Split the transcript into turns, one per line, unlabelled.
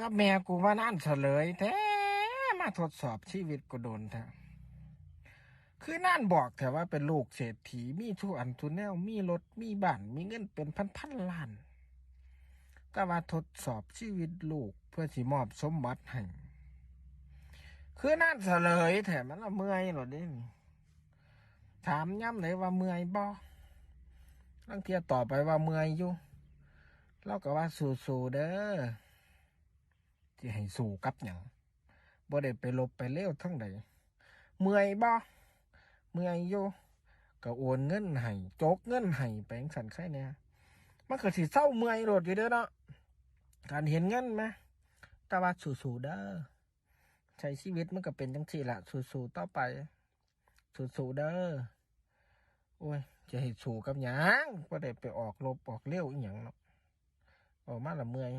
กับแม่กูว่านั่นเฉลยแท้มาทดสอบชีวิตกูโดนแท้คือนั่นบอกแต่ว่าเป็นลูกเศรษฐีมีทุกอันทุนแนวมีรถมีบ้านมีเงินเป็นพันล้านก็ว่าทดสอบชีวิตลูกเพื่อสิมอบสมบัติให้คือนั่นเฉลยแถมมันละเมื่อยหรอดิถามย้ำเลยว่าเมื่อยบ่ลังเทียต่อไปว่าเมื่อยอยู่เราก็ว่าสู้ๆเด้อที่ให้สู้กับหยังบ่ได้ไปลบไปเลี้ยวทั้งใดเมื่อยบ่เมื่อยอยู่ก็โอนเงินให้โจกเงินให้ไปจั่งซั้นไข่เนี่ยมันก็สิเศร้าเมื่อยโลดอยู่เด้อเนาะการเห็นเงินไหมแต่ว่าสู้ๆเด้อใช้ชีวิตมันก็เป็นจังซี่ล่ะสู้ๆต่อไปสู้ๆเด้อโอ้ยจะให้สู้กับหยังบ่ได้ไปออกรบออกเลี้ยวอีหยังเนาะออกมาละเมื่อย